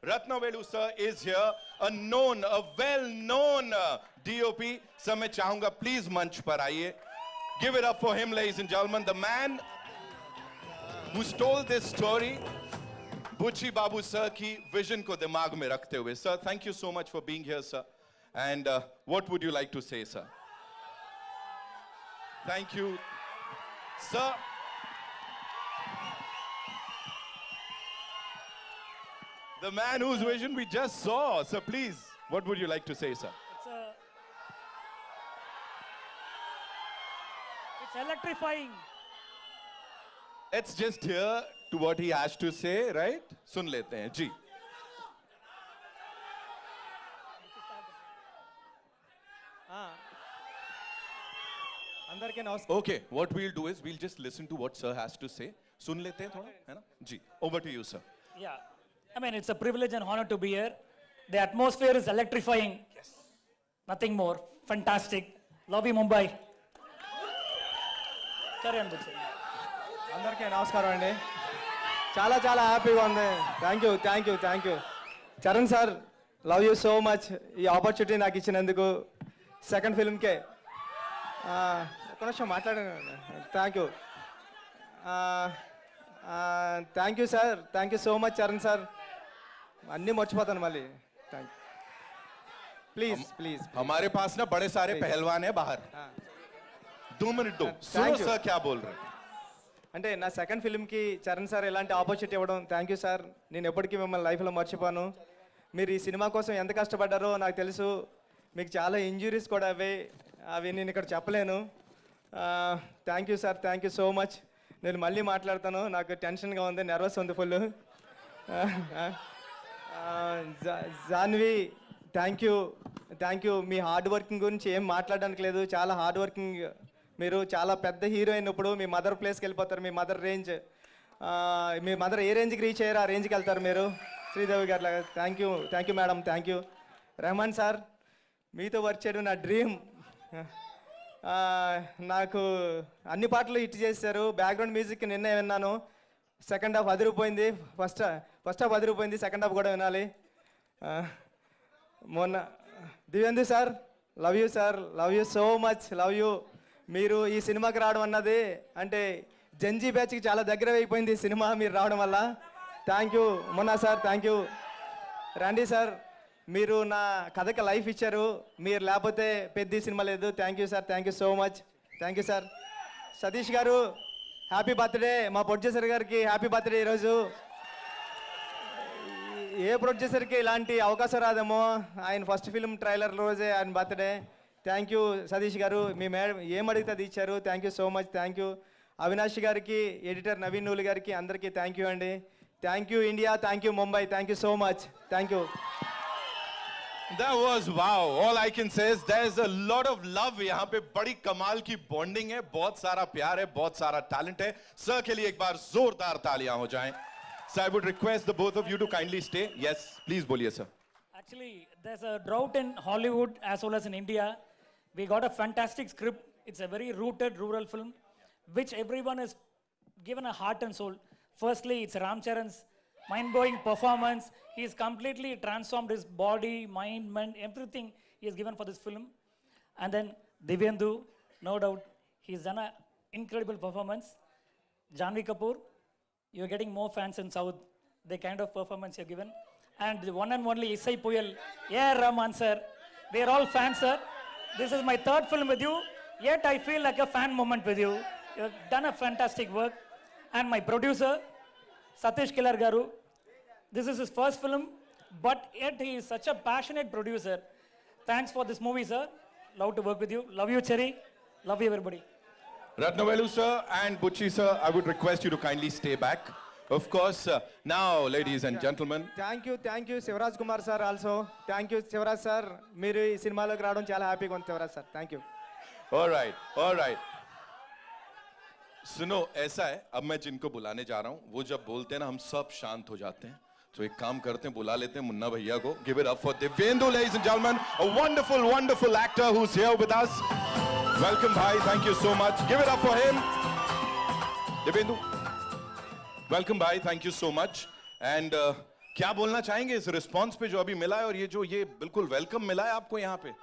Ratnavelu sir is here, a well-known DOP. Sir, मैं चाहूंगा please मंच पर आइए. Give it up for him, ladies and gentlemen, the man who stole this story. Buchi Babu sir की vision को दिमाग में रखते हुए. Sir, thank you so much for being here, sir. And what would you like to say, sir? Thank you, sir. The man whose vision we just saw. Sir, please, what would you like to say, sir? It's electrifying. Let's just hear to what he has to say, right? सुन लेते हैं, जी. अंदर के नमस्कार. Okay, what we'll do is we'll just listen to what sir has to say. सुन लेते हैं थोड़ा, है ना? जी. Over to you, sir. Yeah. I mean, it's a privilege and honor to be here. The atmosphere is electrifying. Yes. Nothing more. Fantastic. Love you, Mumbai. Carry on, Buchi. అందరికీ నమస్కారం అండి. చాలా చాలా హ్యాపీగా ఉంది. Thank you Charan sir, love you so much. ఈ opportunity నాకు ఇచ్చినందుకు సెకండ్ ఫిల్మ్కే ఒక నిమిషం మాట్లాడాను. Thank you sir, thank you so much Charan sir. అన్నీ మర్చిపోతాను మళ్ళీ. Thank you. ప్లీజ్ हमारे पास ना बड़े सारे पहलवान हैं बाहर. 2 मिनट दो. सुनो सर क्या बोल रहे हैं. అంటే నా సెకండ్ ఫిల్మ్కి చరణ్ సార్ ఇలాంటి ఆపర్చునిటీ ఇవ్వడం థ్యాంక్ యూ సార్. నేను ఎప్పటికీ మిమ్మల్ని లైఫ్లో మర్చిపోను. మీరు ఈ సినిమా కోసం ఎంత కష్టపడ్డారో నాకు తెలుసు. మీకు చాలా ఇంజురీస్ కూడా అవి నేను ఇక్కడ చెప్పలేను. Thank you sir, thank you so much. నేను మళ్ళీ మాట్లాడతాను. నాకు టెన్షన్గా ఉంది, నర్వస్ ఉంది ఫుల్. Janhvi, thank you. మీ హార్డ్ వర్కింగ్ గురించి ఏం మాట్లాడడానికి లేదు. చాలా హార్డ్ వర్కింగ్. మీరు చాలా పెద్ద హీరోయిన్. ఇప్పుడు మీ మదర్ ప్లేస్కి వెళ్ళిపోతారు. మీ మదర్ రేంజ్, మీ మదర్ ఏ రేంజ్కి రీచ్ అయ్యారో ఆ రేంజ్కి వెళ్తారు మీరు. శ్రీదేవి గారు లాగా. Thank you madam, thank you. Rahman sir, మీతో వర్క్ చేయడం నా డ్రీమ్. నాకు అన్ని పాటలు హిట్ చేశారు. బ్యాక్గ్రౌండ్ మ్యూజిక్ నిన్నే విన్నాను. సెకండ్ హాఫ్ అదిరిపోయింది. ఫస్ట్ హాఫ్ అదిరిపోయింది, సెకండ్ హాఫ్ కూడా వినాలి. మొన్న దివ్యందు sir, love you sir, love you so much, love you. మీరు ఈ సినిమాకి రావడం అన్నది అంటే జంజీ బ్యాచ్కి చాలా దగ్గర అయిపోయింది ఈ సినిమా మీరు రావడం వల్ల. థ్యాంక్ యూ మొన్న సార్, థ్యాంక్ యూ. రండి సార్, మీరు నా కథకి లైఫ్ ఇచ్చారు. మీరు లేకపోతే పెద్ద సినిమా లేదు. Thank you sir, thank you so much, thank you sir. Satish గారు, హ్యాపీ బర్త్డే. మా ప్రొడ్యూసర్ గారికి హ్యాపీ బర్త్డే. ఈరోజు ఏ ప్రొడ్యూసర్కి ఇలాంటి అవకాశం రాదేమో. ఆయన ఫస్ట్ ఫిల్మ్ ట్రైలర్ రోజే ఆయన బర్త్డే. థ్యాంక్ యూ సతీష్ గారు. మీ మేడం ఏం అడిగితే అది ఇచ్చారు. Thank you so much, thank you. Avinash గారికి, ఎడిటర్ నవీన్ నూలి గారికి, అందరికీ థ్యాంక్ యూ అండి. Thank you India, thank you Mumbai, thank you so much, thank you. That was wow. All I can say is there's a lot of love. यहाँ पे बड़ी कमाल की bonding है, बहुत सारा प्यार है, बहुत सारा टैलेंट है. सर के लिए एक बार जोरदार तालियां हो जाएं. So I would request the both of you to kindly stay. Yes, please बोलिए sir. Actually, there's a drought in Hollywood as well as in India. We got a fantastic script. It's a very rooted rural film, which everyone has given a heart and soul. Firstly, it's Ram Charan's mind-blowing performance. He has completely transformed his body, mind, everything he has given for this film. And then Divyendu, no doubt, he's done an incredible performance. Janvi Kapoor, you're getting more fans in South. The kind of performance you've given. And the one and only Isai Puyal, yeah, Rahman sir. We are all fans, sir. This is my third film with you. Yet I feel like a fan moment with you. You've done a fantastic work. And my producer, Satish Kilar Garu, this is his first film, but yet he is such a passionate producer. Thanks for this movie, sir. Love to work with you. Love you, Cherry. Love you, everybody. Ratnavelu sir and Buchi sir, I would request you to kindly stay back. Of course, now, ladies and gentlemen. Thank you Shivaraj Kumar sir also. Thank you Shivaraj sir. మీరు ఈ సినిమాలోకి రావడం చాలా హ్యాపీగా ఉంది Shivaraj sir. Thank you. All right. सुनो, ऐसा है, अब मैं जिनको बुलाने जा रहा हूं, वो जब बोलते हैं ना हम सब शांत हो जाते हैं. तो एक काम करते हैं, बुला लेते हैं मुन्ना भैया को. Give it up for Divyendu, ladies and gentlemen, a wonderful actor who's here with us. Welcome, bhai. Thank you so much. Give it up for him. Divyendu. Welcome, bhai. Thank you so much. And क्या बोलना चाहेंगे इस response पे जो अभी मिला है और ये बिल्कुल वेलकम मिला है आपको यहाँ पे?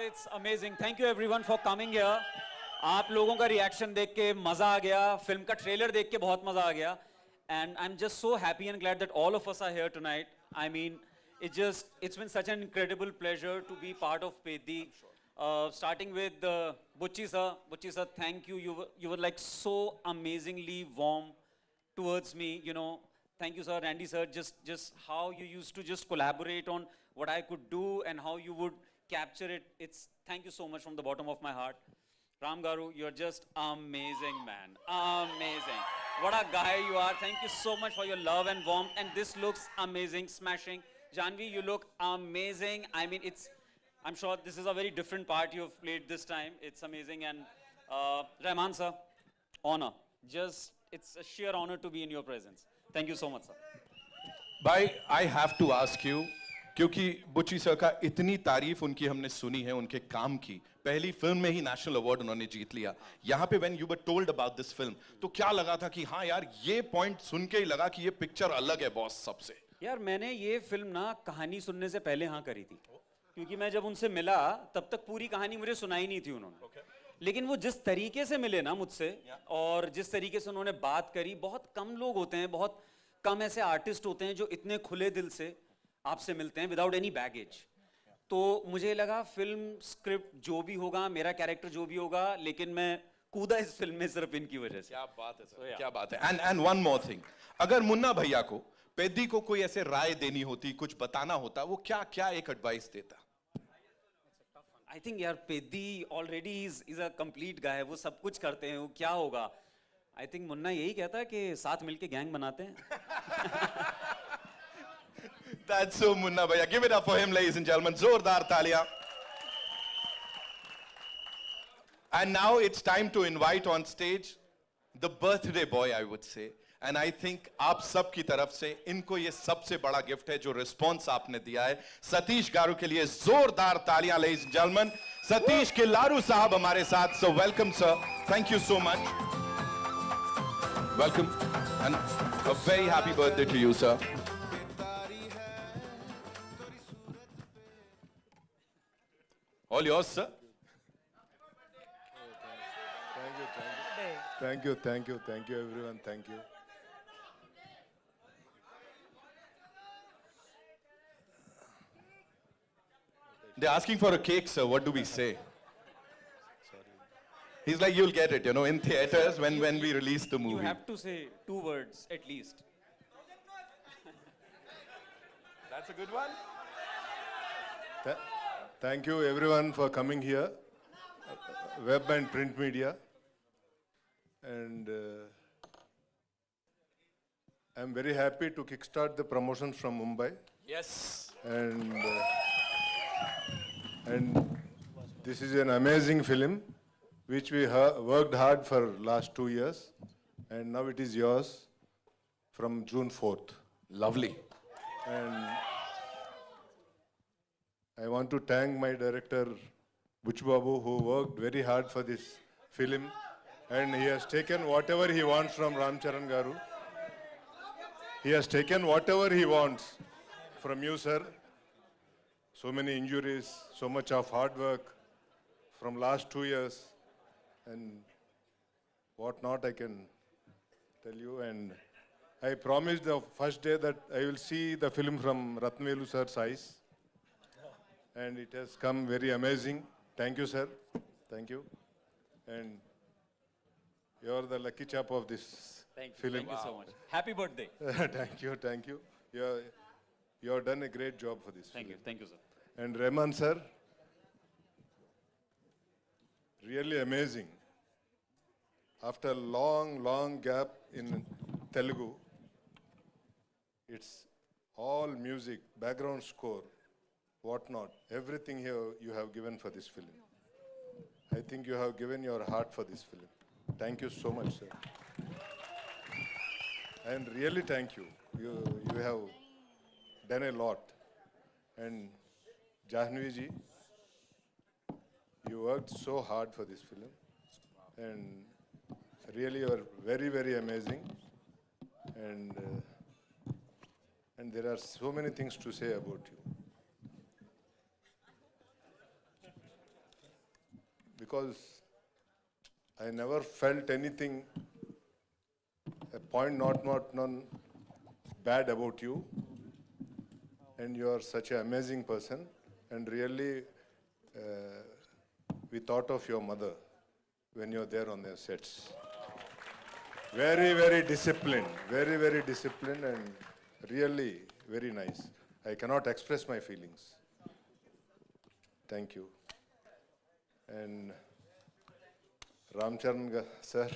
It's amazing. Thank you everyone for coming here. आप लोगों का रिएक्शन देख के मजा आ गया, फिल्म का ट्रेलर देख के बहुत मजा आ गया, and I'm just so happy and glad that all of us are here tonight. I mean, it's been such an incredible pleasure to be part of Peddi. Starting with Bucci sir. Bucci sir, thank you. You were like so amazingly warm towards me. You know, thank you sir, Randy sir. Just how you used to just collaborate on what I could do and how you would capture it. Thank you so much from the bottom of my heart. Ram Garu, you're just amazing, man. Amazing. What a guy you are. Thank you so much for your love and warmth. And this looks amazing, smashing. Janvi, you look amazing. I mean, I'm sure this is a very different part you've played this time. It's amazing. And Rahman sir, honor. It's a sheer honor to be in your presence. Thank you so much, sir. भाई I have to ask you, क्योंकि Buchi sir का इतनी तारीफ उनकी हमने सुनी है, उनके काम की, पहली फिल्म में ही नेशनल अवार्ड उन्होंने जीत लिया। यहाँ पे when you were told about this film, तो क्या लगा था कि हाँ यार ये पॉइंट सुन के ही लगा कि ये पिक्चर अलग है बॉस सबसे? यार मैंने ये फिल्म ना कहानी सुनने से पहले हाँ करी थी, क्योंकि मैं जब उनसे मिला तब तक पूरी कहानी मुझे सुनाई नहीं थी उन्होंने। लेकिन वो जिस तरीके से मिले ना मुझसे और जिस तरीके से उन्होंने बात करी, बहुत कम लोग होते हैं, बहुत कम ऐसे आर्टिस्ट होते हैं जो इतने खुले दिल से आपसे मिलते हैं विदाउट एनी बैगेज। तो मुझे लगा फिल्म स्क्रिप्ट जो भी होगा, मेरा कैरेक्टर जो भी होगा, लेकिन मैं कूदा इस फिल्म में सिर्फ इनकी वजह से। क्या बात है सर, क्या बात है। एंड वन मोर थिंग, अगर मुन्ना भैया को पेद्दी को कोई ऐसे राय देनी होती, कुछ बताना होता, वो क्या क्या एक एडवाइस देता? आई थिंक यार Peddi already is a complete guy, वो सब कुछ करते हैं, वो क्या होगा। आई थिंक मुन्ना यही कहता है कि साथ मिलके गैंग बनाते हैं। That's so Munna Bhaiya. Give it up for him, ladies and gentlemen. Zordar taaliyan. And now it's time to invite on stage the birthday boy, I would say. And I think आप सब की तरफ से इनको ये सबसे बड़ा gift है जो रिस्पॉन्स आपने दिया है। सतीश गारू के लिए जोरदार तालियां, ladies and gentlemen. सतीश के लारू साहब हमारे साथ, so welcome sir. Thank you so much. Welcome and a very happy birthday to you, sir. All yours, sir. Thank you, everyone. Thank you. They're asking for a cake, sir. What do we say? He's like, you'll get it, in theaters when we release the You movie. have to say 2 words at least. That's a good one. Thank you, everyone, for coming here, web and print media. And I'm very happy to kickstart the promotions from Mumbai. Yes. And this is an amazing film, which we worked hard for last 2 years, and now it is yours from June 4th. Lovely. And I want to thank my director, Buch Babu, who worked very hard for this film, and he has taken whatever he wants from Ram Charan Garu. He has taken whatever he wants from you, sir. So many injuries, so much of hard work from last 2 years, and what not I can tell you. And I promised the first day that I will see the film from Ratnavelu sir's eyes. And it has come very amazing. Thank you, sir. Thank you. And you're the lucky chap of this Thank you. film. Thank you so much. Happy birthday. Thank you. You have done a great job for this Thank you. film. Thank you, sir. And Rahman, sir, really amazing. After a long gap in Telugu, it's all music, background score, whatnot, everything here you have given for this film. I think you have given your heart for this film. Thank you so much, sir. And really thank you. You have done a lot. And Jahnavi ji, you worked so hard for this film. And really you are very, very amazing. And And there are so many things to say about you. Because I never felt anything, a point not none bad about you. And you are such an amazing person. And really, we thought of your mother when you're there on the sets. Very, very disciplined, very disciplined, and really very nice. I cannot express my feelings. Thank you. And Ramcharan sir,